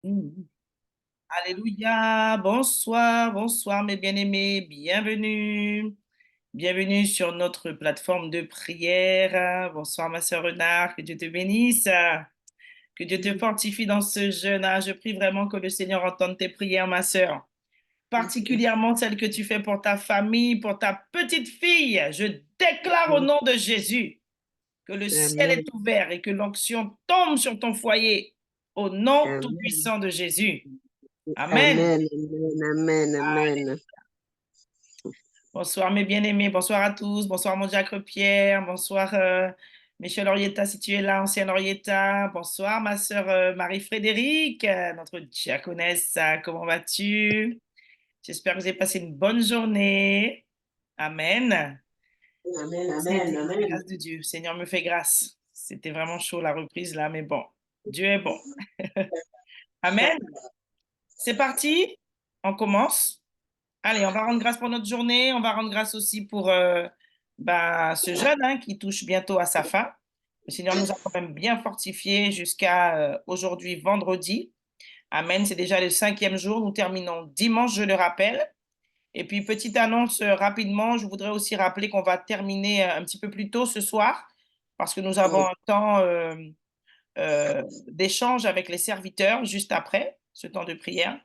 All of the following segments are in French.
Mhm. Alléluia, bonsoir, bonsoir mes bien-aimés, bienvenue. Bienvenue sur notre plateforme de prière. Bonsoir ma sœur Renard, que Dieu te bénisse, que Dieu te fortifie dans ce jeûne. Je prie vraiment que le Seigneur entende tes prières, ma sœur, particulièrement celles que tu fais pour ta famille, pour ta petite fille. Je déclare au nom de Jésus que le ciel Amen. est ouvert et que l'onction tombe sur ton foyer au nom Amen. tout-puissant de Jésus. Amen. Amen. Amen. Amen. Amen. Bonsoir mes bien-aimés, bonsoir à tous, bonsoir mon diacre Pierre, bonsoir Michel Orietta si tu es là, ancienne Orietta, bonsoir ma sœur Marie-Frédérique, notre diaconesse, comment vas-tu? J'espère que vous avez passé une bonne journée. Amen. Amen. Ça a été Amen. la Amen. grâce de Dieu, Seigneur me fait grâce. C'était vraiment chaud la reprise là, mais bon, Dieu est bon. Amen. C'est parti, on commence. Allez, on va rendre grâce pour notre journée. On va rendre grâce aussi pour ce jeûne qui touche bientôt à sa fin. Le Seigneur nous a quand même bien fortifiés jusqu'à aujourd'hui, vendredi. Amen. C'est déjà le 5e jour. Nous terminons dimanche, je le rappelle. Et puis, petite annonce rapidement, je voudrais aussi rappeler qu'on va terminer un petit peu plus tôt ce soir parce que nous avons un temps d'échange avec les serviteurs juste après ce temps de prière.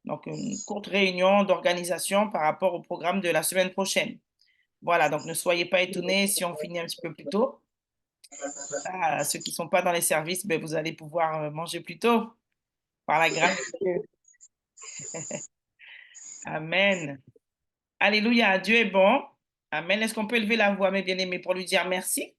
Donc, une courte réunion d'organisation par rapport au programme de la semaine prochaine. Voilà, donc ne soyez pas étonnés si on finit un petit peu plus tôt. Ceux qui ne sont pas dans les services, ben, vous allez pouvoir manger plus tôt par la grâce de Dieu. Amen. Alléluia, Dieu est bon. Amen. Est-ce qu'on peut élever la voix, mes bien-aimés, pour lui dire merci?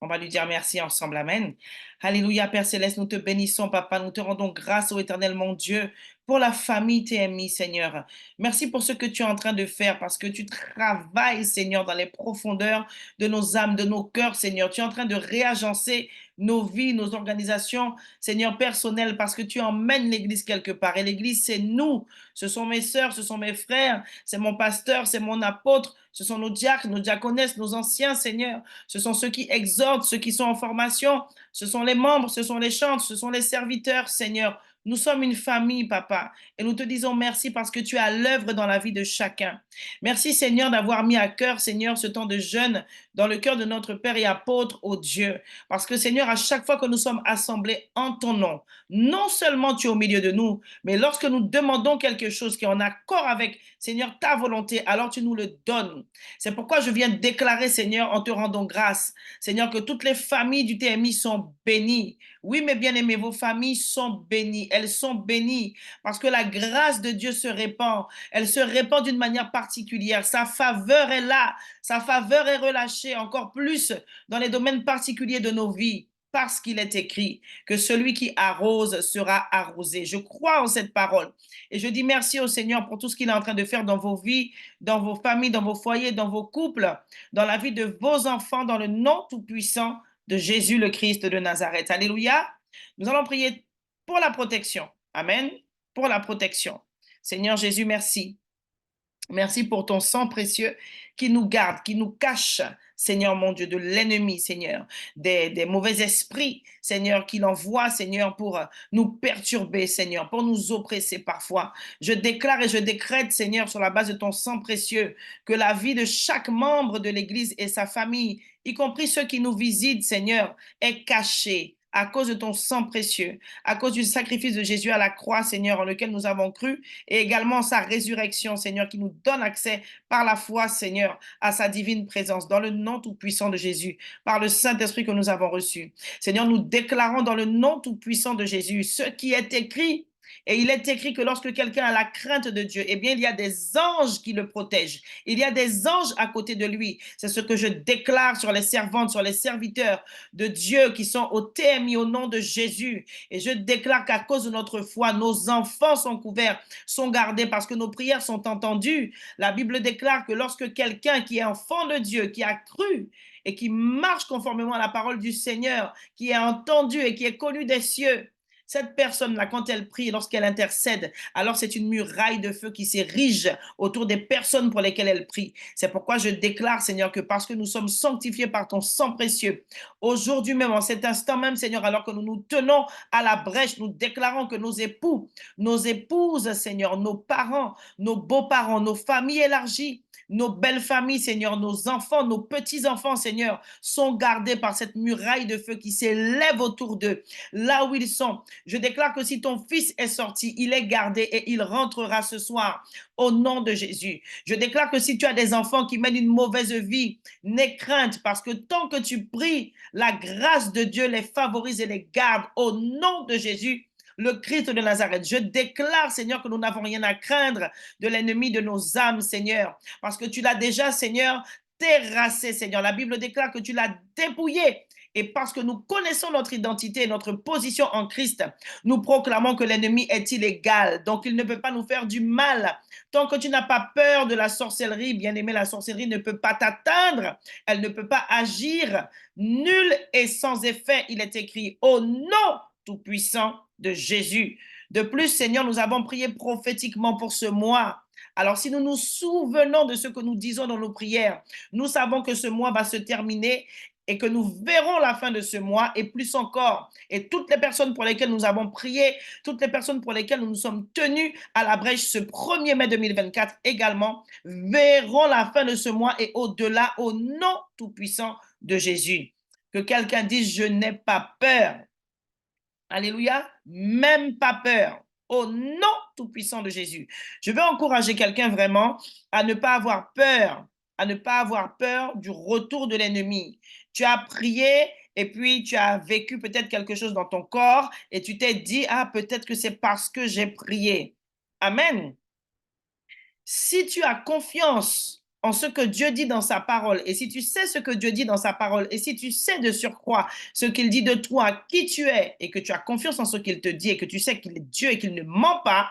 On va lui dire merci ensemble. Amen. Alléluia, Père Céleste, nous te bénissons, Papa. Nous te rendons grâce au éternel, mon Dieu, pour la famille TMI, Seigneur. Merci pour ce que tu es en train de faire, parce que tu travailles, Seigneur, dans les profondeurs de nos âmes, de nos cœurs, Seigneur. Tu es en train de réagencer nos vies, nos organisations, Seigneur, personnelles, parce que tu emmènes l'Église quelque part. Et l'Église, c'est nous. Ce sont mes sœurs, ce sont mes frères, c'est mon pasteur, c'est mon apôtre, ce sont nos diacres, nos diaconesses, nos anciens, Seigneur. Ce sont ceux qui exhortent, ceux qui sont en formation, ce sont les membres, ce sont les chantres, ce sont les serviteurs, Seigneur. Nous sommes une famille, Papa, et nous te disons merci parce que tu es à l'œuvre dans la vie de chacun. Merci, Seigneur, d'avoir mis à cœur, Seigneur, ce temps de jeûne dans le cœur de notre Père et apôtre, ô Dieu. Parce que, Seigneur, à chaque fois que nous sommes assemblés en ton nom, non seulement tu es au milieu de nous, mais lorsque nous demandons quelque chose qui est en accord avec, Seigneur, ta volonté, alors tu nous le donnes. C'est pourquoi je viens déclarer, Seigneur, en te rendant grâce, Seigneur, que toutes les familles du TMI sont bénies. Oui, mes bien-aimés, vos familles sont bénies. Elles sont bénies parce que la grâce de Dieu se répand. Elle se répand d'une manière particulière. Sa faveur est là. Sa faveur est relâchée encore plus dans les domaines particuliers de nos vies. Parce qu'il est écrit que celui qui arrose sera arrosé. Je crois en cette parole. Et je dis merci au Seigneur pour tout ce qu'il est en train de faire dans vos vies, dans vos familles, dans vos foyers, dans vos couples, dans la vie de vos enfants, dans le nom tout-puissant de Jésus le Christ de Nazareth. Alléluia. Nous allons prier pour la protection. Amen. Pour la protection. Seigneur Jésus, merci. Merci pour ton sang précieux qui nous garde, qui nous cache, Seigneur mon Dieu, de l'ennemi, Seigneur, des mauvais esprits, Seigneur, qu'il envoie, Seigneur, pour nous perturber, Seigneur, pour nous oppresser parfois. Je déclare et je décrète, Seigneur, sur la base de ton sang précieux, que la vie de chaque membre de l'Église et sa famille, y compris ceux qui nous visitent, Seigneur, est cachée à cause de ton sang précieux, à cause du sacrifice de Jésus à la croix, Seigneur, en lequel nous avons cru, et également sa résurrection, Seigneur, qui nous donne accès par la foi, Seigneur, à sa divine présence, dans le nom tout-puissant de Jésus, par le Saint-Esprit que nous avons reçu. Seigneur, nous déclarons dans le nom tout-puissant de Jésus ce qui est écrit. Et il est écrit que lorsque quelqu'un a la crainte de Dieu, eh bien, il y a des anges qui le protègent. Il y a des anges à côté de lui. C'est ce que je déclare sur les servantes, sur les serviteurs de Dieu qui sont au TMI au nom de Jésus. Et je déclare qu'à cause de notre foi, nos enfants sont couverts, sont gardés parce que nos prières sont entendues. La Bible déclare que lorsque quelqu'un qui est enfant de Dieu, qui a cru et qui marche conformément à la parole du Seigneur, qui est entendu et qui est connu des cieux, cette personne-là, quand elle prie, lorsqu'elle intercède, alors c'est une muraille de feu qui s'érige autour des personnes pour lesquelles elle prie. C'est pourquoi je déclare, Seigneur, que parce que nous sommes sanctifiés par ton sang précieux, aujourd'hui même, en cet instant même, Seigneur, alors que nous nous tenons à la brèche, nous déclarons que nos époux, nos épouses, Seigneur, nos parents, nos beaux-parents, nos familles élargies, nos belles familles, Seigneur, nos enfants, nos petits-enfants, Seigneur, sont gardés par cette muraille de feu qui s'élève autour d'eux, là où ils sont. Je déclare que si ton fils est sorti, il est gardé et il rentrera ce soir au nom de Jésus. Je déclare que si tu as des enfants qui mènent une mauvaise vie, n'aie crainte parce que tant que tu pries, la grâce de Dieu les favorise et les garde au nom de Jésus, le Christ de Nazareth. Je déclare, Seigneur, que nous n'avons rien à craindre de l'ennemi de nos âmes, Seigneur, parce que tu l'as déjà, Seigneur, terrassé, Seigneur. La Bible déclare que tu l'as dépouillé. Et parce que nous connaissons notre identité et notre position en Christ, nous proclamons que l'ennemi est illégal. Donc, il ne peut pas nous faire du mal. Tant que tu n'as pas peur de la sorcellerie, bien-aimé, la sorcellerie ne peut pas t'atteindre. Elle ne peut pas agir. Nul et sans effet, il est écrit, au nom tout-puissant de Jésus. De plus, Seigneur, nous avons prié prophétiquement pour ce mois. Alors, si nous nous souvenons de ce que nous disons dans nos prières, nous savons que ce mois va se terminer et que nous verrons la fin de ce mois et plus encore. Et toutes les personnes pour lesquelles nous avons prié, toutes les personnes pour lesquelles nous nous sommes tenus à la brèche ce 1er mai 2024 également, verront la fin de ce mois et au-delà, au nom tout-puissant de Jésus. Que quelqu'un dise, je n'ai pas peur. Alléluia, même pas peur. Au nom tout-puissant de Jésus. Je veux encourager quelqu'un vraiment à ne pas avoir peur, à ne pas avoir peur du retour de l'ennemi. Tu as prié et puis tu as vécu peut-être quelque chose dans ton corps et tu t'es dit, ah, peut-être que c'est parce que j'ai prié. Amen. Si tu as confiance en ce que Dieu dit dans sa parole, et si tu sais ce que Dieu dit dans sa parole, et si tu sais de surcroît ce qu'il dit de toi, qui tu es, et que tu as confiance en ce qu'il te dit, et que tu sais qu'il est Dieu et qu'il ne ment pas,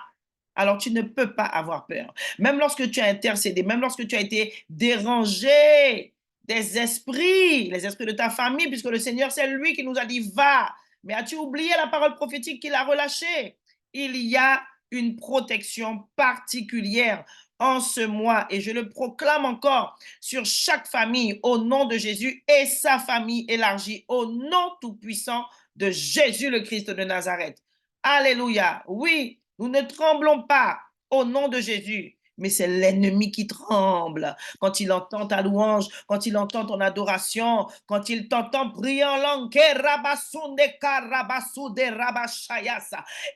alors tu ne peux pas avoir peur. Même lorsque tu as intercédé, même lorsque tu as été dérangé des esprits, les esprits de ta famille, puisque le Seigneur, c'est lui qui nous a dit, va. Mais as-tu oublié la parole prophétique qu'il a relâchée? Il y a une protection particulière en ce mois et je le proclame encore sur chaque famille au nom de Jésus et sa famille élargie au nom tout-puissant de Jésus le Christ de Nazareth. Alléluia. Oui, nous ne tremblons pas au nom de Jésus, mais c'est l'ennemi qui tremble quand il entend ta louange, quand il entend ton adoration, quand il t'entend prier en langue.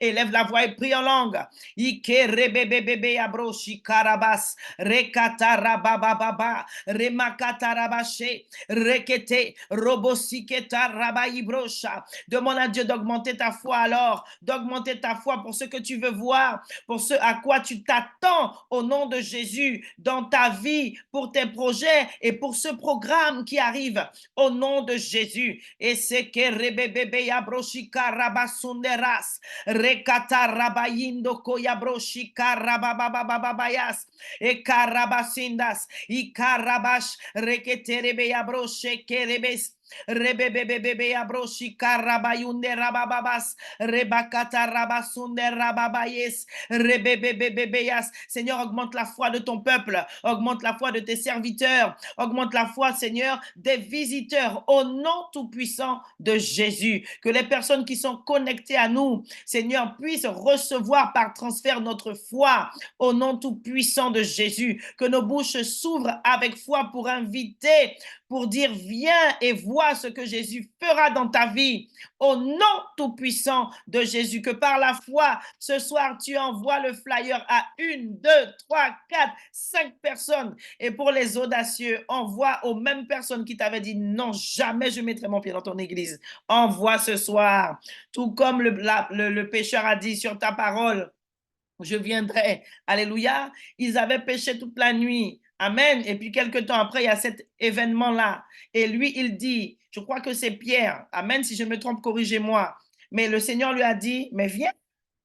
Élève la voix et prie en langue. Demande à Dieu d'augmenter ta foi alors, d'augmenter ta foi pour ce que tu veux voir, pour ce à quoi tu t'attends au nom de Jésus dans ta vie, pour tes projets et pour ce programme qui arrive au nom de Jésus. Et c'est que rebebebe yabroshika rabasunderas rekata rabayindo koyabroshika rababababayas e karabasindas i karabash reketerebe yabroshe kerebes rebebebebe abroshi karabayunde rabababas rebakata rabasunde rababayes rebebebebeyas. Seigneur, augmente la foi de ton peuple, augmente la foi de tes serviteurs, augmente la foi, Seigneur, des visiteurs au nom tout-puissant de Jésus. Que les personnes qui sont connectées à nous, Seigneur, puissent recevoir par transfert notre foi au nom tout-puissant de Jésus. Que nos bouches s'ouvrent avec foi pour inviter, pour dire viens et vois ce que Jésus fera dans ta vie au nom tout-puissant de Jésus. Que par la foi, ce soir, tu envoies le flyer à 1, 2, 3, 4, 5 personnes. Et pour les audacieux, envoie aux mêmes personnes qui t'avaient dit non, jamais je mettrai mon pied dans ton église. Envoie ce soir. Tout comme le pécheur a dit sur ta parole, je viendrai. Alléluia. Ils avaient péché toute la nuit. Amen. Et puis, quelques temps après, il y a cet événement-là. Et lui, il dit, je crois que c'est Pierre. Amen. Si je me trompe, corrigez-moi. Mais le Seigneur lui a dit, mais viens,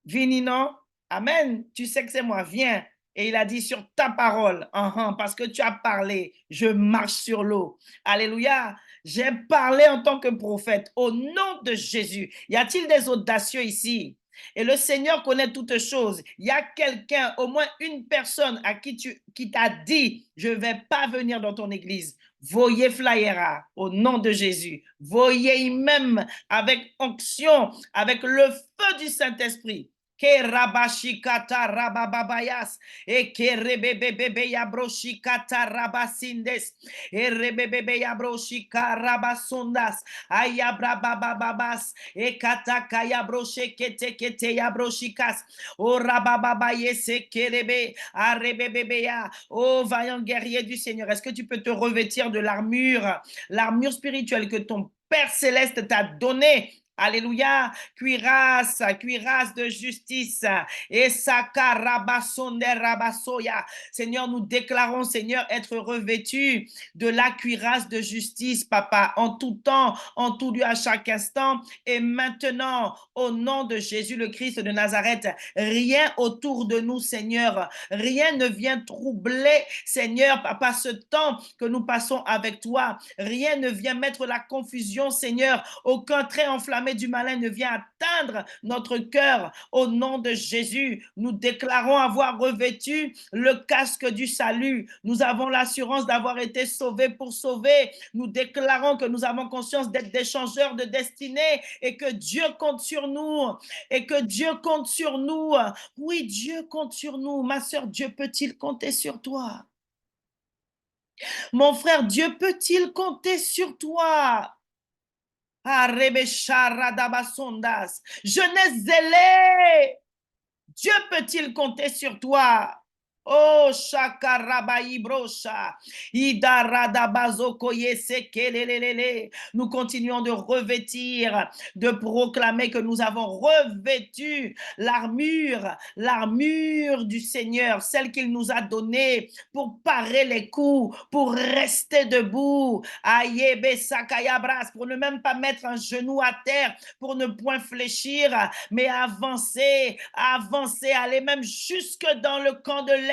vini, non? Amen. Tu sais que c'est moi, viens. Et il a dit sur ta parole, parce que tu as parlé, je marche sur l'eau. Alléluia. J'ai parlé en tant que prophète au nom de Jésus. Y a-t-il des audacieux ici? Et le Seigneur connaît toutes choses. Il y a quelqu'un, au moins une personne à qui t'a dit, je ne vais pas venir dans ton église. Voyez flyera au nom de Jésus. Voyez même avec onction, avec le feu du Saint-Esprit. Que rabashikata rabababayas et que rebebebe yabroshikata rabasindes et rebebebe yabroshika rabasondas ayabrabababas et kataka yabroshekete kete yabroshikas o rabababaye se kerebe arebebebeya. Oh vaillant guerrier du Seigneur, est-ce que tu peux te revêtir de l'armure spirituelle que ton Père céleste t'a donnée? Alléluia, cuirasse de justice. Et rabasoya. Seigneur, nous déclarons, Seigneur, être revêtus de la cuirasse de justice, Papa, en tout temps, en tout lieu, à chaque instant. Et maintenant, au nom de Jésus le Christ de Nazareth, rien autour de nous, Seigneur, rien ne vient troubler, Seigneur, Papa, ce temps que nous passons avec toi. Rien ne vient mettre la confusion, Seigneur. Aucun trait enflammé du malin ne vient atteindre notre cœur. Au nom de Jésus, nous déclarons avoir revêtu le casque du salut. Nous avons l'assurance d'avoir été sauvés pour sauver. Nous déclarons que nous avons conscience d'être des changeurs de destinée et que Dieu compte sur nous. Et que Dieu compte sur nous. Oui, Dieu compte sur nous. Ma sœur, Dieu peut-il compter sur toi? Mon frère, Dieu peut-il compter sur toi? Jeunesse zélée, Dieu peut-il compter sur toi? Oh, shakarabayi brosha, idaradabazokoye sekelelelele. Nous continuons de revêtir, de proclamer que nous avons revêtu l'armure du Seigneur, celle qu'il nous a donnée pour parer les coups, pour rester debout. Ayebe sakayabras, pour ne même pas mettre un genou à terre, pour ne point fléchir, mais avancer, aller même jusque dans le camp de l'ennemi.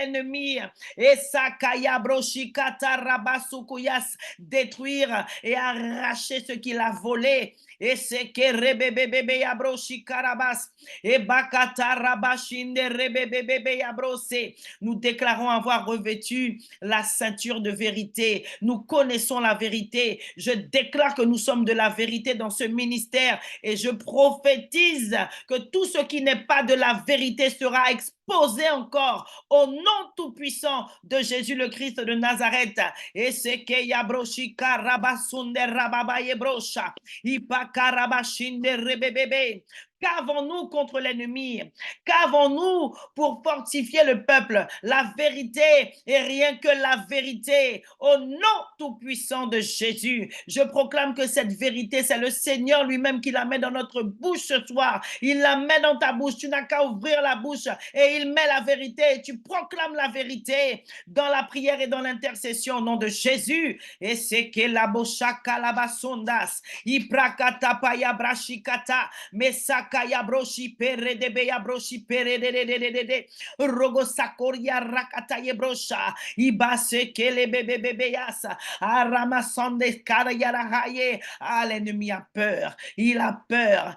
Et sakaya broshikata rabasukuyas, détruire et arracher ce qu'il a volé. Et c'est que rebebebebe yabroshi karabas et bakata rabashinde rebebebebe yabrose. Nous déclarons avoir revêtu la ceinture de vérité. Nous connaissons la vérité. Je déclare que nous sommes de la vérité dans ce ministère et je prophétise que tout ce qui n'est pas de la vérité sera exposé encore au nom tout-puissant de Jésus le Christ de Nazareth. Et c'est que yabroshi karabasunde rababaye brosha ipakarabashinde rebebebe. Qu'avons-nous contre l'ennemi? Qu'avons-nous pour fortifier le peuple? La vérité et rien que la vérité. Au nom tout-puissant de Jésus, je proclame que cette vérité, c'est le Seigneur lui-même qui la met dans notre bouche ce soir. Il la met dans ta bouche. Tu n'as qu'à ouvrir la bouche et il met la vérité. Et tu proclames la vérité dans la prière et dans l'intercession au nom de Jésus. Et c'est que la boshaka la basondas, iprakata paya brashikata, mesa kaya broshi pere de beya broshi pere de rogo sakoria rakata ye brosha ibase kele bebe bebe yasa aramasande karayara haye. Ah, l'ennemi a peur, il a peur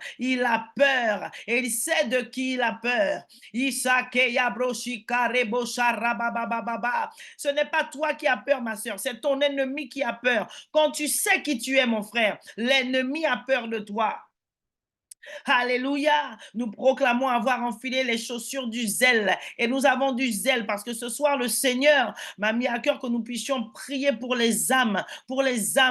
et il sait de qui il a peur. Isake ya broshi kare bosha rababababa. Ce n'est pas toi qui as peur, ma soeur, c'est ton ennemi qui a peur. Quand tu sais qui tu es, mon frère, l'ennemi a peur de toi. Alléluia. Nous proclamons avoir enfilé les chaussures du zèle. Et nous avons du zèle parce que ce soir, le Seigneur m'a mis à cœur que nous puissions prier pour les âmes.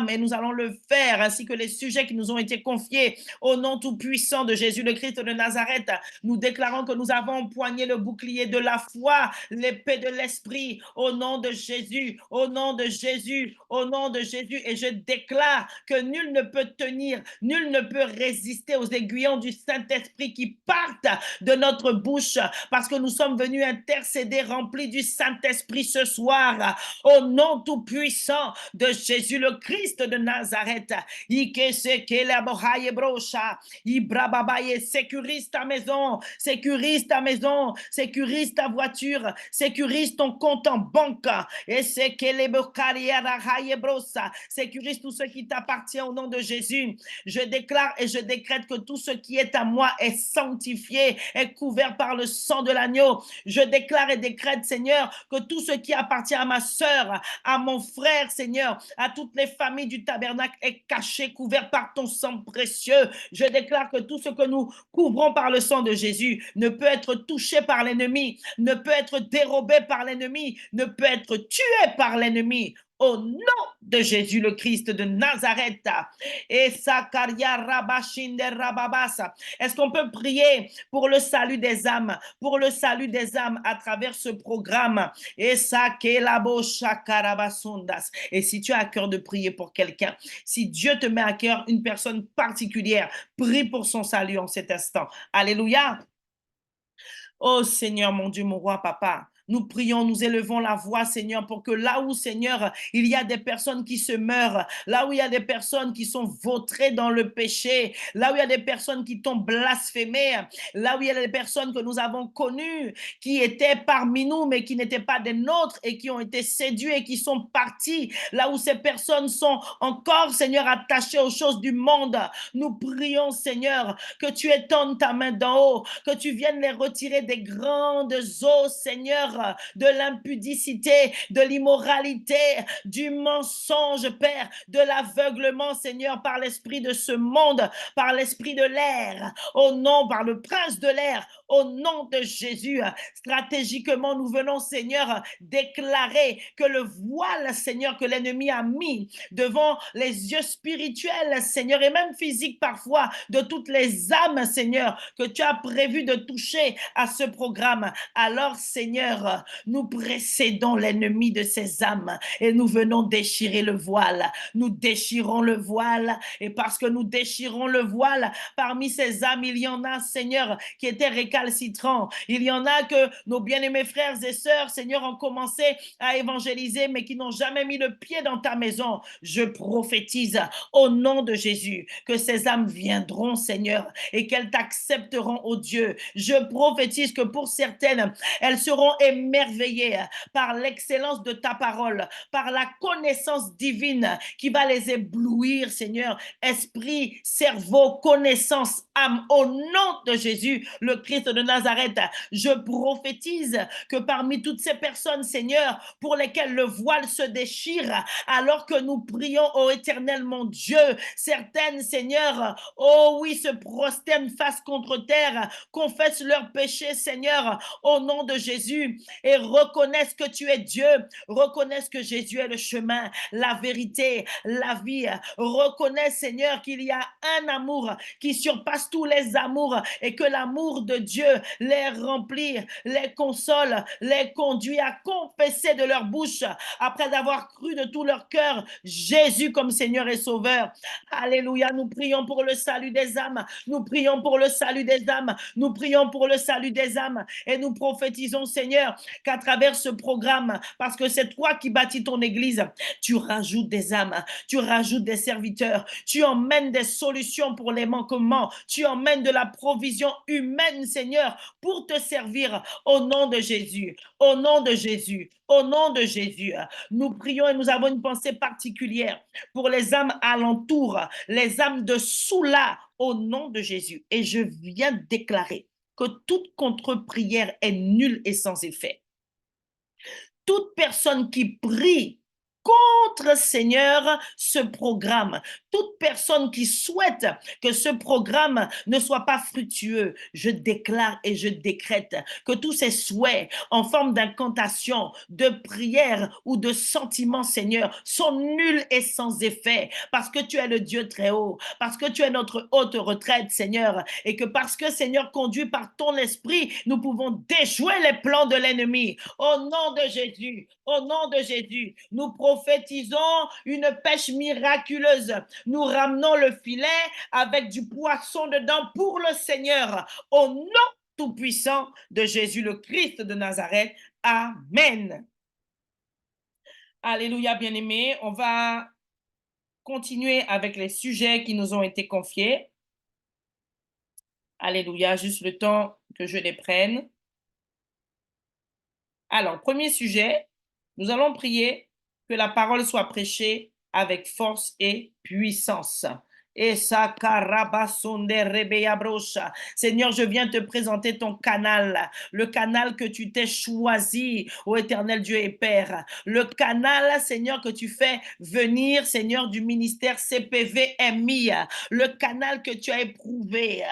Et nous allons le faire, ainsi que les sujets qui nous ont été confiés. Au nom tout-puissant de Jésus le Christ de Nazareth, nous déclarons que nous avons empoigné le bouclier de la foi, l'épée de l'esprit, au nom de Jésus, au nom de Jésus, au nom de Jésus. Et je déclare que nul ne peut tenir, nul ne peut résister aux aiguillons du Saint-Esprit qui partent de notre bouche parce que nous sommes venus intercéder remplis du Saint-Esprit ce soir au nom tout-puissant de Jésus le Christ de Nazareth. Sécurise ta maison, sécurise ta maison, sécurise ta voiture, sécurise ton compte en banque et sécurise tout ce qui t'appartient au nom de Jésus. Je déclare et je décrète que tout ce ce qui est à moi est sanctifié, est couvert par le sang de l'agneau. Je déclare et décrète, Seigneur, que tout ce qui appartient à ma sœur, à mon frère, Seigneur, à toutes les familles du tabernacle est caché, couvert par ton sang précieux. Je déclare que tout ce que nous couvrons par le sang de Jésus ne peut être touché par l'ennemi, ne peut être dérobé par l'ennemi, ne peut être tué par l'ennemi. Au nom de Jésus le Christ de Nazareth. Et Sakaria Rabashinde Rababasa. Est-ce qu'on peut prier pour le salut des âmes, pour le salut des âmes à travers ce programme? Et Sakelabo Shakarabasondas. Et si tu as à cœur de prier pour quelqu'un, si Dieu te met à cœur une personne particulière, prie pour son salut en cet instant. Alléluia. Oh Seigneur, mon Dieu, mon roi, papa, nous prions, nous élevons la voix, Seigneur, pour que là où, Seigneur, il y a des personnes qui se meurent, là où il y a des personnes qui sont vautrées dans le péché, là où il y a des personnes qui t'ont blasphémé, là où il y a des personnes que nous avons connues, qui étaient parmi nous, mais qui n'étaient pas des nôtres et qui ont été séduits et qui sont partis, là où ces personnes sont encore, Seigneur, attachées aux choses du monde, nous prions, Seigneur, que tu étendes ta main d'en haut, que tu viennes les retirer des grandes eaux, Seigneur, de l'impudicité, de l'immoralité, du mensonge, Père, de l'aveuglement, Seigneur, par l'esprit de ce monde, par l'esprit de l'air, au nom, par le prince de l'air, au nom de Jésus. Stratégiquement, nous venons, Seigneur, déclarer que le voile, Seigneur, que l'ennemi a mis devant les yeux spirituels, Seigneur, et même physiques parfois, de toutes les âmes, Seigneur, que tu as prévu de toucher à ce programme. Alors, Seigneur, nous précédons l'ennemi de ces âmes et nous venons déchirer le voile. Nous déchirons le voile et parce que nous déchirons le voile, parmi ces âmes, il y en a, Seigneur, qui étaient récalcitrants. Il y en a que nos bien-aimés frères et sœurs, Seigneur, ont commencé à évangéliser, mais qui n'ont jamais mis le pied dans ta maison. Je prophétise au nom de Jésus que ces âmes viendront, Seigneur, et qu'elles t'accepteront, ô Dieu. Je prophétise que pour certaines, elles seront émerveillées par l'excellence de ta parole, par la connaissance divine qui va les éblouir, Seigneur. Esprit, cerveau, connaissance, âme, au nom de Jésus, le Christ de Nazareth, je prophétise que parmi toutes ces personnes, Seigneur, pour lesquelles le voile se déchire, alors que nous prions au éternel, mon Dieu, certaines, Seigneur, oh oui, se prosternent face contre terre, confessent leurs péchés, Seigneur, au nom de Jésus, et reconnaissent que tu es Dieu, reconnaissent que Jésus est le chemin, la vérité, la vie, reconnaissent, Seigneur, qu'il y a un amour qui surpasse tous les amours et que l'amour de Dieu les remplit, les console, les conduit à confesser de leur bouche, après avoir cru de tout leur cœur, Jésus comme Seigneur et Sauveur. Alléluia, nous prions pour le salut des âmes, nous prions pour le salut des âmes, nous prions pour le salut des âmes et nous prophétisons, Seigneur, qu'à travers ce programme, parce que c'est toi qui bâtis ton église, tu rajoutes des âmes, tu rajoutes des serviteurs, tu emmènes des solutions pour les manquements, tu emmènes de la provision humaine, Seigneur, pour te servir au nom de Jésus, au nom de Jésus, au nom de Jésus. Nous prions et nous avons une pensée particulière pour les âmes alentour, les âmes de Soula, au nom de Jésus. Et je viens déclarer que toute contre-prière est nulle et sans effet. Toute personne qui prie contre, Seigneur, ce programme. Toute personne qui souhaite que ce programme ne soit pas fructueux, je déclare et je décrète que tous ces souhaits en forme d'incantation, de prière ou de sentiment, Seigneur, sont nuls et sans effet parce que tu es le Dieu très haut, parce que tu es notre haute retraite, Seigneur, et que parce que, Seigneur, conduit par ton esprit, nous pouvons déjouer les plans de l'ennemi. Au nom de Jésus, au nom de Jésus, nous prophétisons une pêche miraculeuse. Nous ramenons le filet avec du poisson dedans pour le Seigneur. Au nom tout-puissant de Jésus le Christ de Nazareth. Amen. Alléluia, bien-aimés. On va continuer avec les sujets qui nous ont été confiés. Alléluia, juste le temps que je les prenne. Alors, premier sujet, nous allons prier que la parole soit prêchée avec force et puissance. Et sakarabasonde rebeyabrosha. Seigneur, je viens te présenter ton canal, le canal que tu t'es choisi, ô éternel Dieu et Père. Le canal, Seigneur, que tu fais venir, Seigneur, du ministère CPV-MI, le canal que tu as éprouvé,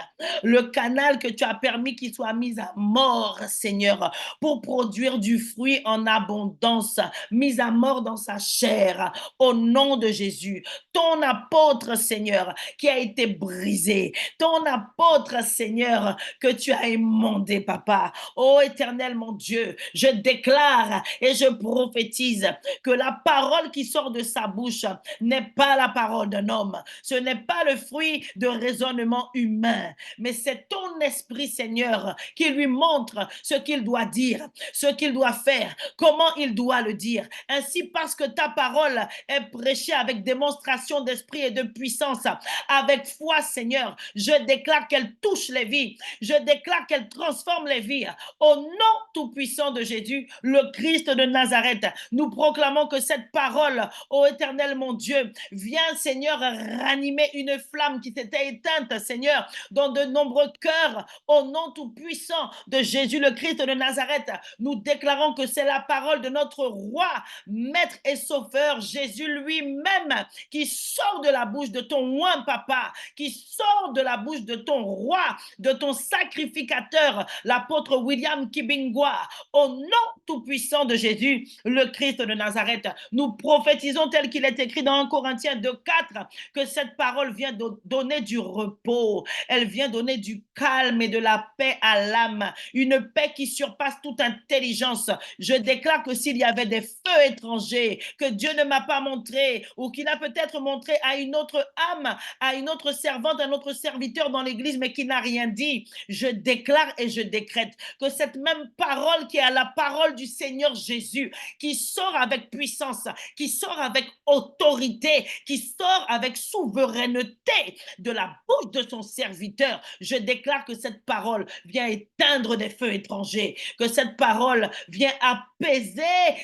le canal que tu as permis qu'il soit mis à mort, Seigneur, pour produire du fruit en abondance, mis à mort dans sa chair, au nom de Jésus. Ton apôtre, Seigneur, qui a été brisé, ton apôtre, Seigneur, que tu as émondé, Papa. Ô éternel, mon Dieu, je déclare et je prophétise que la parole qui sort de sa bouche n'est pas la parole d'un homme, ce n'est pas le fruit de raisonnement humain, mais c'est ton esprit, Seigneur, qui lui montre ce qu'il doit dire, ce qu'il doit faire, comment il doit le dire. Ainsi, parce que ta parole est prêchée avec démonstration d'esprit et de puissance, avec foi, Seigneur, je déclare qu'elle touche les vies, je déclare qu'elle transforme les vies. Au nom tout-puissant de Jésus, le Christ de Nazareth, nous proclamons que cette parole, ô éternel mon Dieu, vient, Seigneur, ranimer une flamme qui s'était éteinte, Seigneur, dans de nombreux cœurs. Au nom tout-puissant de Jésus, le Christ de Nazareth, nous déclarons que c'est la parole de notre roi, maître et sauveur, Jésus lui-même, qui sort de la bouche de ton oint, Papa, qui sort de la bouche de ton roi, de ton sacrificateur, l'apôtre William Kibingwa. Au nom tout-puissant de Jésus, le Christ de Nazareth, nous prophétisons tel qu'il est écrit dans 1 Corinthiens 2:4 que cette parole vient donner du repos, elle vient donner du calme et de la paix à l'âme, une paix qui surpasse toute intelligence. Je déclare que s'il y avait des feux étrangers que Dieu ne m'a pas montré ou qu'il a peut-être montré à une autre âme, à une autre servante, à un autre serviteur dans l'église, mais qui n'a rien dit, je déclare et je décrète que cette même parole qui est la parole du Seigneur Jésus, qui sort avec puissance, qui sort avec autorité, qui sort avec souveraineté de la bouche de son serviteur, je déclare que cette parole vient éteindre des feux étrangers, que cette parole vient apaiser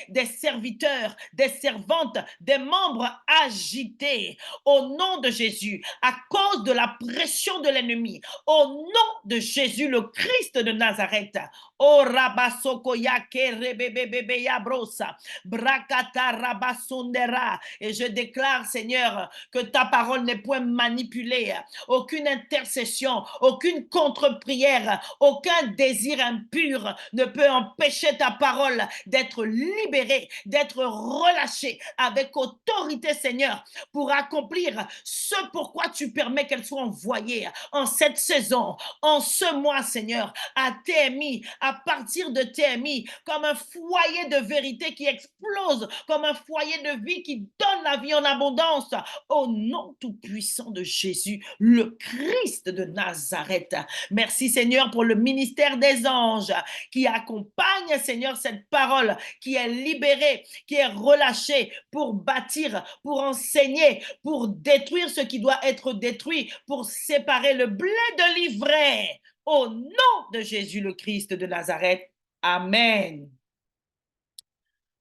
des serviteurs, des servantes, des membres agités au nom de Jésus, à cause de la pression de l'ennemi, au nom de Jésus, le Christ de Nazareth. Oh rabasoko yake rebebebe yabrosa, brakata rabasondera. Et je déclare, Seigneur, que ta parole n'est point manipulée, aucune intercession, aucune contre-prière, aucun désir impur ne peut empêcher ta parole d'être libérée, d'être relâchée avec autorité, Seigneur, pour accomplir ce pourquoi tu permets qu'elle soit envoyée en cette saison, en ce mois, Seigneur, à TMI, à partir de TMI, comme un foyer de vérité qui explose, comme un foyer de vie qui donne la vie en abondance, au nom tout-puissant de Jésus, le Christ de Nazareth. Merci, Seigneur, pour le ministère des anges qui accompagne, Seigneur, cette parole qui est libérée, qui est relâchée pour bâtir, pour enseigner, pour détruire ce qui doit être détruit, pour séparer le blé de l'ivraie. Au nom de Jésus le Christ de Nazareth. Amen.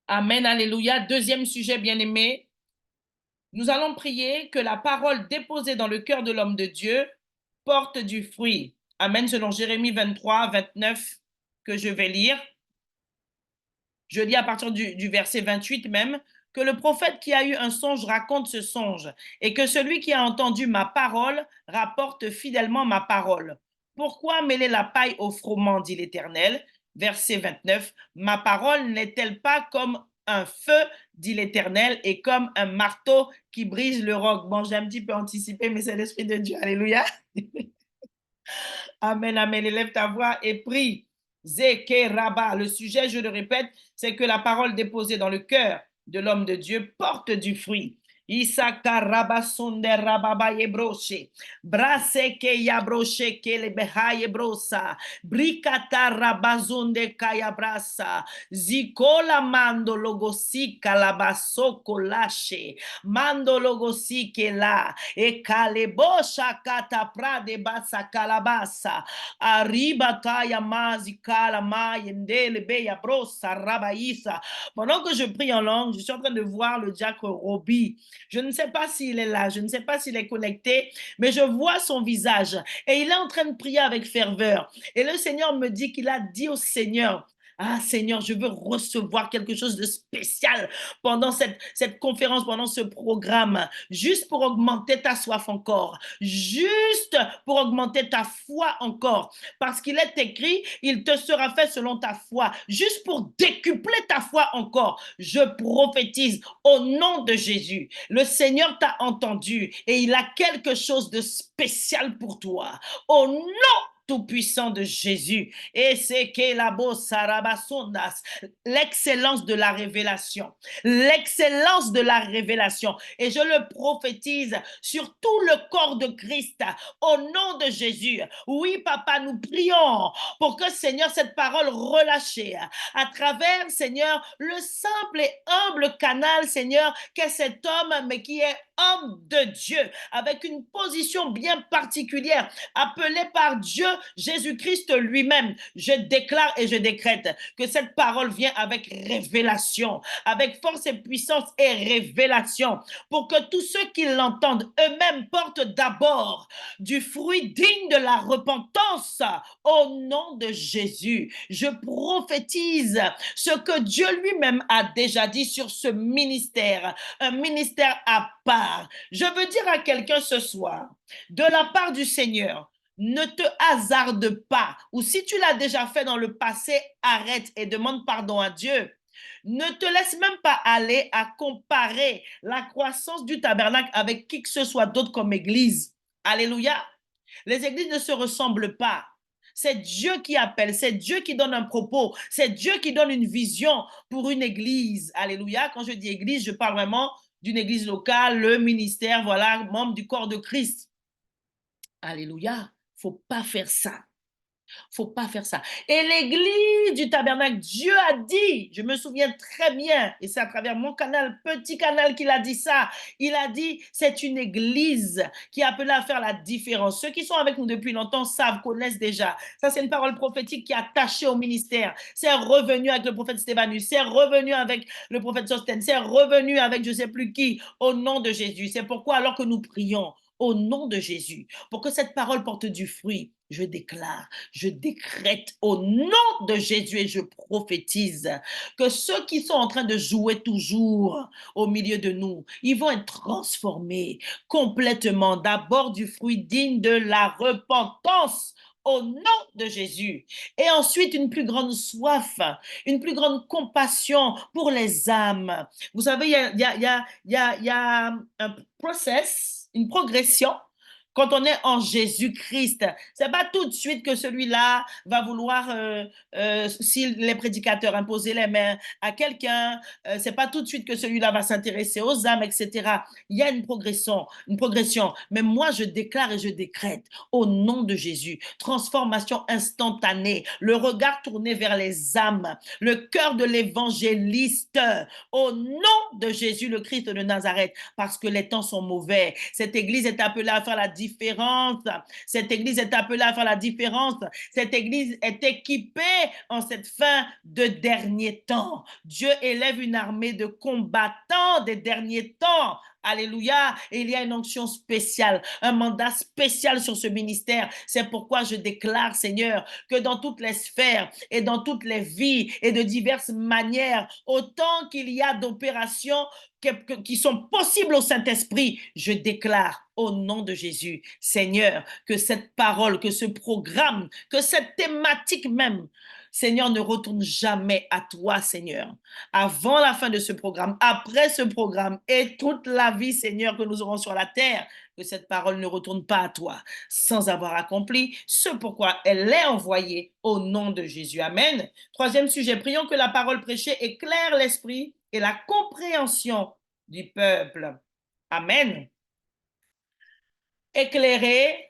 Amen, alléluia. Deuxième sujet, bien-aimé. Nous allons prier que la parole déposée dans le cœur de l'homme de Dieu porte du fruit. Amen, selon Jérémie 23, 29, que je vais lire. Je lis à partir du verset 28 même, que le prophète qui a eu un songe raconte ce songe, et que celui qui a entendu ma parole rapporte fidèlement ma parole. Pourquoi mêler la paille au froment, dit l'Éternel? Verset 29, ma parole n'est-elle pas comme un feu, dit l'Éternel, et comme un marteau qui brise le roc? Bon, j'ai un petit peu anticipé, mais c'est l'Esprit de Dieu. Alléluia. Amen, amen. Élève ta voix et prie. Zeke Rabba. Le sujet, je le répète, c'est que la parole déposée dans le cœur de l'homme de Dieu porte du fruit. Isaka rabasonde rababa yebroshe. Braseke yabroshe kele beha yebrosa. Brikata rabazonde kayabrasa. Zikola mando logosika labasoko lashe. Mando logosike la. E kalebosha kata prade basa kalabasa. Arriba kaya mazi kala mayendele beya brosa rabaïsa. Pendant que je prie en langue, je suis en train de voir le diacre Roby Je ne sais pas s'il est là, je ne sais pas s'il est connecté, mais je vois son visage et il est en train de prier avec ferveur. Et le Seigneur me dit qu'il a dit au Seigneur, ah Seigneur, je veux recevoir quelque chose de spécial pendant cette conférence, pendant ce programme, juste pour augmenter ta soif encore, juste pour augmenter ta foi encore. Parce qu'il est écrit, il te sera fait selon ta foi, juste pour décupler ta foi encore. Je prophétise au nom de Jésus. Le Seigneur t'a entendu et il a quelque chose de spécial pour toi. Au nom tout-puissant de Jésus. Et c'est que la l'excellence de la révélation. L'excellence de la révélation. Et je le prophétise sur tout le corps de Christ au nom de Jésus. Oui, papa, nous prions pour que, Seigneur, cette parole relâchée à travers, Seigneur, le simple et humble canal, Seigneur, qu'est cet homme, mais qui est homme de Dieu, avec une position bien particulière, appelé par Dieu, Jésus-Christ lui-même. Je déclare et je décrète que cette parole vient avec révélation, avec force et puissance et révélation, pour que tous ceux qui l'entendent eux-mêmes portent d'abord du fruit digne de la repentance au nom de Jésus. Je prophétise ce que Dieu lui-même a déjà dit sur ce ministère, un ministère à part. Je veux dire à quelqu'un ce soir, de la part du Seigneur, ne te hasarde pas, ou si tu l'as déjà fait dans le passé, arrête et demande pardon à Dieu. Ne te laisse même pas aller à comparer la croissance du tabernacle avec qui que ce soit d'autre comme église. Alléluia. Les églises ne se ressemblent pas. C'est Dieu qui appelle, c'est Dieu qui donne un propos, c'est Dieu qui donne une vision pour une église. Alléluia. Quand je dis église, je parle vraiment d'une église locale, le ministère, voilà, membre du corps de Christ. Alléluia. Faut pas faire ça. Faut pas faire ça. Et l'église du tabernacle, Dieu a dit, je me souviens très bien, et c'est à travers mon canal, petit canal, qu'il a dit ça. Il a dit, c'est une église qui est appelée à faire la différence. Ceux qui sont avec nous depuis longtemps savent, connaissent déjà. Ça, c'est une parole prophétique qui est attachée au ministère. C'est revenu avec le prophète Stéphanus, c'est revenu avec le prophète Sostène, c'est revenu avec je ne sais plus qui, au nom de Jésus. C'est pourquoi, alors que nous prions, au nom de Jésus, pour que cette parole porte du fruit, je déclare, je décrète au nom de Jésus et je prophétise que ceux qui sont en train de jouer toujours au milieu de nous, ils vont être transformés complètement. D'abord du fruit digne de la repentance au nom de Jésus. Et ensuite, une plus grande soif, une plus grande compassion pour les âmes. Vous savez, il y a un process, une progression quand on est en Jésus-Christ. C'est pas tout de suite que celui-là va vouloir, si les prédicateurs imposer les mains à quelqu'un, c'est pas tout de suite que celui-là va s'intéresser aux âmes, etc. Il y a une progression, une progression. Mais moi, je déclare et je décrète au nom de Jésus, transformation instantanée, le regard tourné vers les âmes, le cœur de l'évangéliste, au nom de Jésus, le Christ de Nazareth, parce que les temps sont mauvais. Cette église est appelée à faire la différence. Cette église est appelée à faire la différence. Cette église est équipée en cette fin de dernier temps. Dieu élève une armée de combattants des derniers temps. Alléluia. Et il y a une onction spéciale, un mandat spécial sur ce ministère. C'est pourquoi je déclare, Seigneur, que dans toutes les sphères et dans toutes les vies et de diverses manières, autant qu'il y a d'opérations qui sont possibles au Saint-Esprit, je déclare au nom de Jésus, Seigneur, que cette parole, que ce programme, que cette thématique même, Seigneur, ne retourne jamais à toi, Seigneur. Avant la fin de ce programme, après ce programme et toute la vie, Seigneur, que nous aurons sur la terre, que cette parole ne retourne pas à toi sans avoir accompli ce pourquoi elle est envoyée au nom de Jésus. Amen. Troisième sujet, prions que la parole prêchée éclaire l'esprit et la compréhension du peuple. Amen. Éclairer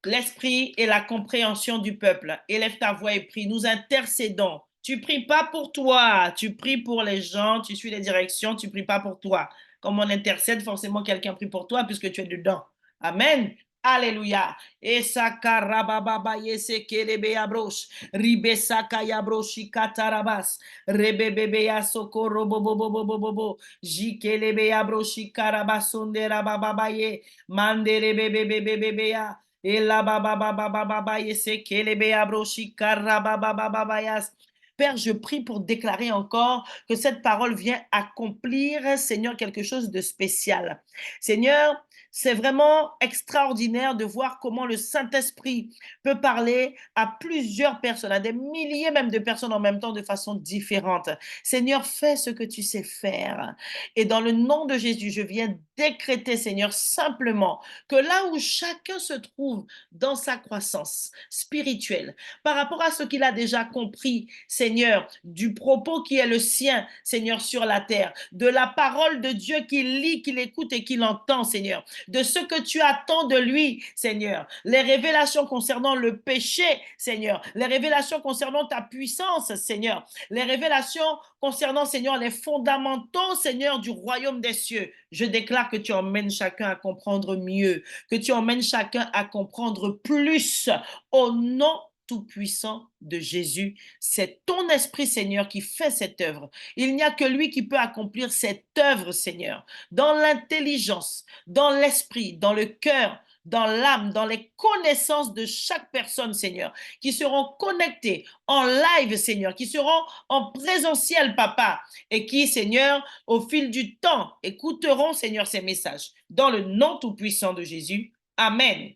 l'esprit et la compréhension du peuple. Élève ta voix et prie. Nous intercédons. Tu pries pas pour toi, tu pries pour les gens, tu suis les directions, tu pries pas pour toi. Comme on intercède, forcément quelqu'un prie pour toi puisque tu es dedans. Amen. Alléluia. Esaka rabababa yesekelebe abrosh. Ribesaka yabroshi katarabas. Rebebebe yasokoro bobobobobobo. Jikelebe abroshi karabasonde rabababaye. Mandere bebebebebe ya. Ela bababababa yesekelebe abroshi karabababayas. Père, je prie pour déclarer encore que cette parole vient accomplir, Seigneur, quelque chose de spécial. Seigneur, c'est vraiment extraordinaire de voir comment le Saint-Esprit peut parler à plusieurs personnes, à des milliers même de personnes en même temps de façon différente. Seigneur, fais ce que tu sais faire. Et dans le nom de Jésus, je viens décréter, Seigneur, simplement que là où chacun se trouve dans sa croissance spirituelle, par rapport à ce qu'il a déjà compris, Seigneur, du propos qui est le sien, Seigneur, sur la terre, de la parole de Dieu qu'il lit, qu'il écoute et qu'il entend, Seigneur, de ce que tu attends de lui, Seigneur, les révélations concernant le péché, Seigneur, les révélations concernant ta puissance, Seigneur, les révélations concernant, Seigneur, les fondamentaux, Seigneur, du royaume des cieux. Je déclare que tu emmènes chacun à comprendre mieux, que tu emmènes chacun à comprendre plus au nom tout-puissant de Jésus. C'est ton esprit, Seigneur, qui fait cette œuvre. Il n'y a que lui qui peut accomplir cette œuvre, Seigneur, dans l'intelligence, dans l'esprit, dans le cœur, dans l'âme, dans les connaissances de chaque personne, Seigneur, qui seront connectés en live, Seigneur, qui seront en présentiel, Papa, et qui, Seigneur, au fil du temps, écouteront, Seigneur, ces messages. Dans le nom tout-puissant de Jésus. Amen.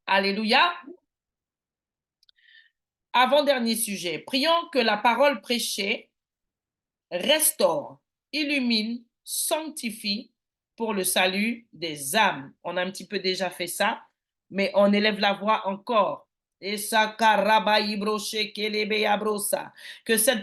Alléluia. Avant-dernier sujet. Prions que la parole prêchée restaure, illumine, sanctifie pour le salut des âmes. On a un petit peu déjà fait ça, mais on élève la voix encore. Que cette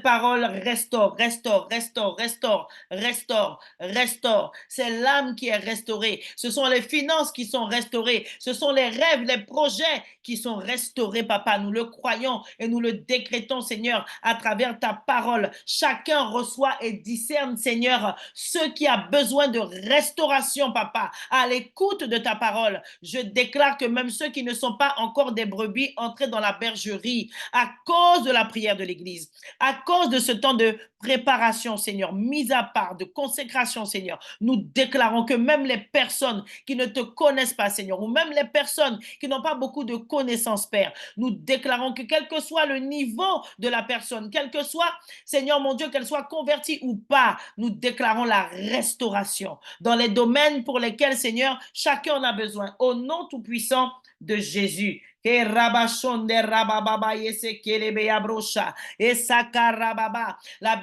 parole restaure, restaure, restaure, restaure, restaure, restaure. C'est l'âme qui est restaurée. Ce sont les finances qui sont restaurées. Ce sont les rêves, les projets qui sont restaurés, Papa. Nous le croyons et nous le décrétons, Seigneur, à travers ta parole. Chacun reçoit et discerne, Seigneur, ce qui a besoin de restauration, Papa. À l'écoute de ta parole, je déclare que même ceux qui ne sont pas encore des brebis entrés dans la bergerie, à cause de la prière de l'Église, à cause de ce temps de préparation, Seigneur, mise à part, de consécration, Seigneur, nous déclarons que même les personnes qui ne te connaissent pas, Seigneur, ou même les personnes qui n'ont pas beaucoup de connaissances, Père, nous déclarons que quel que soit le niveau de la personne, quel que soit, Seigneur mon Dieu, qu'elle soit convertie ou pas, nous déclarons la restauration dans les domaines pour lesquels, Seigneur, chacun en a besoin. Au nom tout-puissant de Jésus. La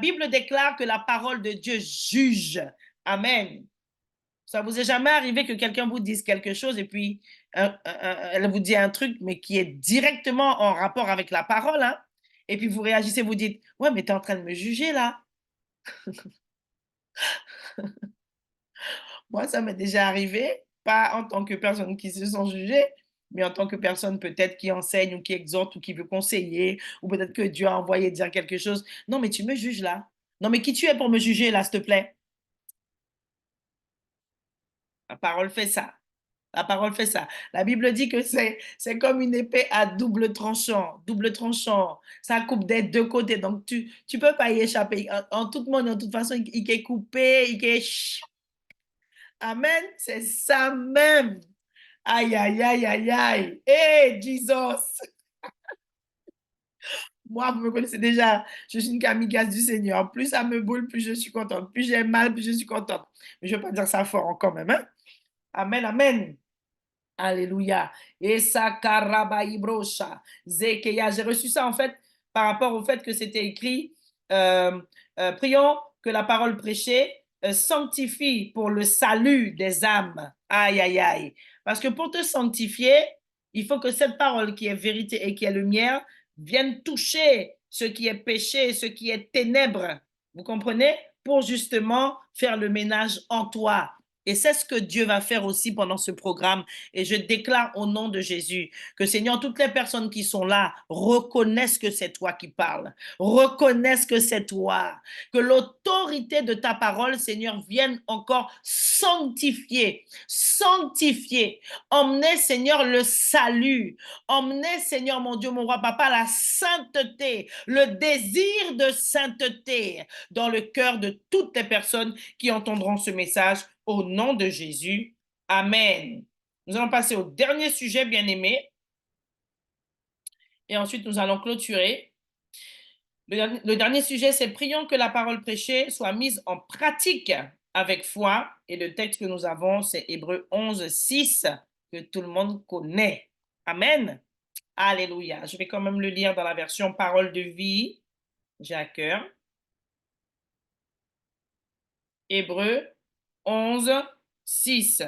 Bible déclare que la parole de Dieu juge. Amen. Ça vous est jamais arrivé que quelqu'un vous dise quelque chose et puis elle vous dit un truc, mais qui est directement en rapport avec la parole, hein? Et puis vous réagissez, vous dites, ouais, mais tu es en train de me juger là. Moi, ça m'est déjà arrivé, pas en tant que personne qui se sent jugée, mais en tant que personne peut-être qui enseigne ou qui exhorte ou qui veut conseiller, ou peut-être que Dieu a envoyé dire quelque chose. Non, mais tu me juges là. Non, mais qui tu es pour me juger là, s'il te plaît? La parole fait ça. La parole fait ça. La Bible dit que c'est comme une épée à double tranchant. Double tranchant. Ça coupe des deux côtés. Donc, tu peux pas y échapper. En tout monde, en toute façon, il est coupé, il est... Amen. C'est ça même. Aïe, aïe, aïe, aïe, aïe. Hey, Jesus. Moi, vous me connaissez déjà. Je suis une kamikaze du Seigneur. Plus ça me boule, plus je suis contente. Plus j'ai mal, plus je suis contente. Mais je ne vais pas dire ça fort quand même. Hein? Amen, amen. Alléluia. Et ça, karabaïbrosha. Zekeya. J'ai reçu ça en fait par rapport au fait que c'était écrit prions que la parole prêchée sanctifie pour le salut des âmes. Aïe, aïe, aïe. Parce que pour te sanctifier, il faut que cette parole qui est vérité et qui est lumière vienne toucher ce qui est péché, ce qui est ténèbres. Vous comprenez? Pour justement faire le ménage en toi Et c'est ce que Dieu va faire aussi pendant ce programme. Et je déclare au nom de Jésus que, Seigneur, toutes les personnes qui sont là reconnaissent que c'est toi qui parles, reconnaissent que c'est toi, que l'autorité de ta parole, Seigneur, vienne encore sanctifier, emmener, Seigneur, le salut, emmener, Seigneur, mon Dieu, mon roi, papa, la sainteté, le désir de sainteté dans le cœur de toutes les personnes qui entendront ce message. Au nom de Jésus, Amen. Nous allons passer au dernier sujet, bien-aimé. Et ensuite, nous allons clôturer. Le dernier sujet, c'est prions que la parole prêchée soit mise en pratique avec foi. Et le texte que nous avons, c'est Hébreux 11, 6, que tout le monde connaît. Amen. Alléluia. Je vais quand même le lire dans la version parole de vie. J'ai à cœur. Hébreux 11, 6.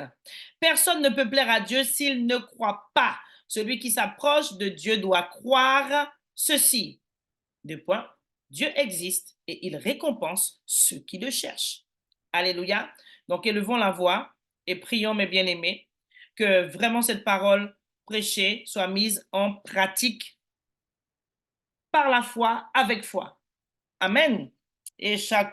Personne ne peut plaire à Dieu s'il ne croit pas. Celui qui s'approche de Dieu doit croire ceci. Deux points. Dieu existe et il récompense ceux qui le cherchent. Alléluia. Donc, élevons la voix et prions, mes bien-aimés, que vraiment cette parole prêchée soit mise en pratique par la foi, avec foi. Amen. C'est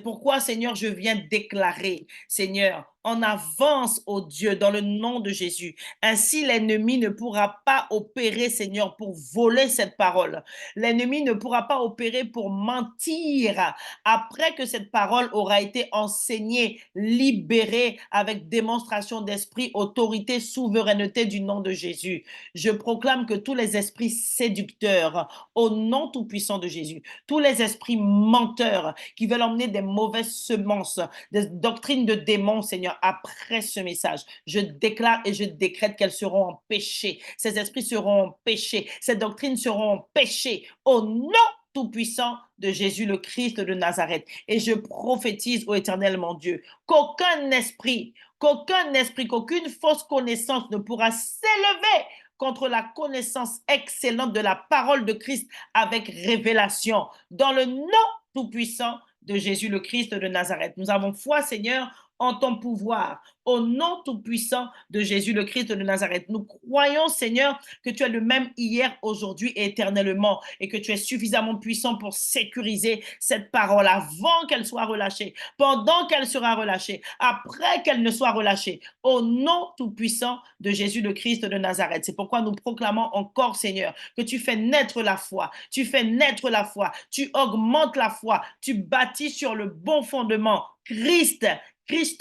pourquoi, Seigneur, je viens déclarer, Seigneur, en avance, ô Dieu, dans le nom de Jésus. Ainsi, l'ennemi ne pourra pas opérer, Seigneur, pour voler cette parole. L'ennemi ne pourra pas opérer pour mentir après que cette parole aura été enseignée, libérée avec démonstration d'esprit, autorité, souveraineté du nom de Jésus. Je proclame que tous les esprits séducteurs, au nom tout-puissant de Jésus, tous les esprits menteurs qui veulent emmener des mauvaises semences, des doctrines de démons, Seigneur, après ce message, je déclare et je décrète qu'elles seront empêchées. Ces esprits seront empêchés. Ces doctrines seront empêchées au nom tout-puissant de Jésus le Christ de Nazareth. Et je prophétise au Éternel, mon Dieu, qu'aucun esprit, qu'aucune fausse connaissance ne pourra s'élever contre la connaissance excellente de la parole de Christ avec révélation. Dans le nom tout-puissant de Jésus le Christ de Nazareth. Nous avons foi, Seigneur, en ton pouvoir, au nom tout-puissant de Jésus le Christ de Nazareth. Nous croyons, Seigneur, que tu es le même hier, aujourd'hui et éternellement, et que tu es suffisamment puissant pour sécuriser cette parole avant qu'elle soit relâchée, pendant qu'elle sera relâchée, après qu'elle ne soit relâchée, au nom tout-puissant de Jésus le Christ de Nazareth. C'est pourquoi nous proclamons encore, Seigneur, que tu fais naître la foi, tu fais naître la foi, tu augmentes la foi, tu bâtis sur le bon fondement, Christ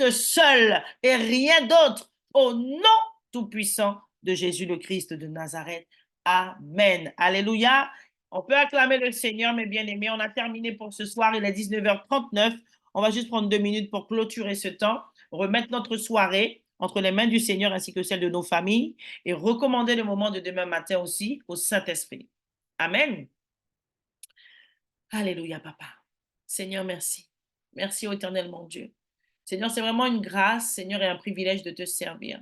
seul et rien d'autre, au nom tout-puissant de Jésus le Christ de Nazareth. Amen. Alléluia. On peut acclamer le Seigneur, mes bien-aimés. On a terminé pour ce soir. Il est 19h39. On va juste prendre 2 minutes pour clôturer ce temps, remettre notre soirée entre les mains du Seigneur ainsi que celle de nos familles et recommander le moment de demain matin aussi au Saint-Esprit. Amen. Alléluia, papa. Seigneur, merci. Merci, ô Éternel, mon Dieu. Seigneur, c'est vraiment une grâce, Seigneur, et un privilège de te servir.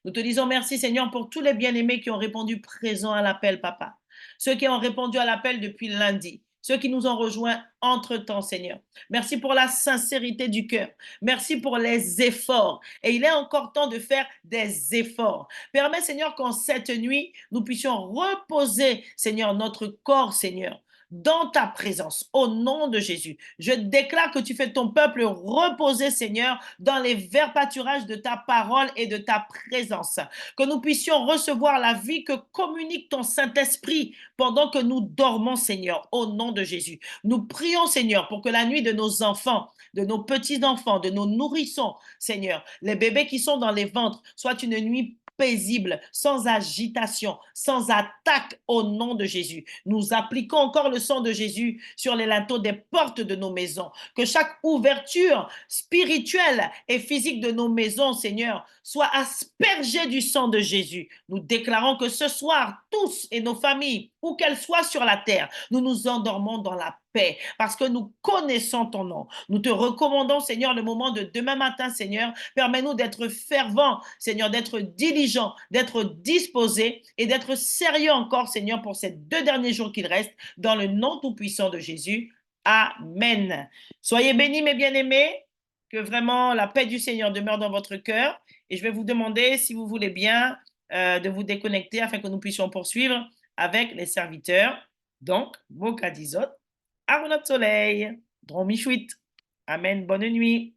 Nous te disons merci, Seigneur, pour tous les bien-aimés qui ont répondu présent à l'appel, papa. Ceux qui ont répondu à l'appel depuis lundi. Ceux qui nous ont rejoints entre-temps, Seigneur. Merci pour la sincérité du cœur. Merci pour les efforts. Et il est encore temps de faire des efforts. Permets, Seigneur, qu'en cette nuit, nous puissions reposer, Seigneur, notre corps, Seigneur, dans ta présence, au nom de Jésus. Je déclare que tu fais ton peuple reposer, Seigneur, dans les verts pâturages de ta parole et de ta présence. Que nous puissions recevoir la vie que communique ton Saint-Esprit pendant que nous dormons, Seigneur, au nom de Jésus. Nous prions, Seigneur, pour que la nuit de nos enfants, de nos petits-enfants, de nos nourrissons, Seigneur, les bébés qui sont dans les ventres, soit une nuit paisible, sans agitation, sans attaque au nom de Jésus. Nous appliquons encore le sang de Jésus sur les linteaux des portes de nos maisons. Que chaque ouverture spirituelle et physique de nos maisons, Seigneur, soit aspergée du sang de Jésus. Nous déclarons que ce soir, tous et nos familles, où qu'elles soient sur la terre, nous nous endormons dans la paix parce que nous connaissons ton nom. Nous te recommandons, Seigneur, le moment de demain matin, Seigneur. Permets-nous d'être fervents, Seigneur, d'être diligents, d'être disposés et d'être sérieux encore, Seigneur, pour ces 2 derniers jours qu'il reste, dans le nom tout-puissant de Jésus. Amen. Soyez bénis, mes bien-aimés, que vraiment la paix du Seigneur demeure dans votre cœur. Et je vais vous demander, si vous voulez bien, de vous déconnecter afin que nous puissions poursuivre avec les serviteurs. Donc, Bocadizot, Arnaud Soleil, Dromichouit. Amen, bonne nuit.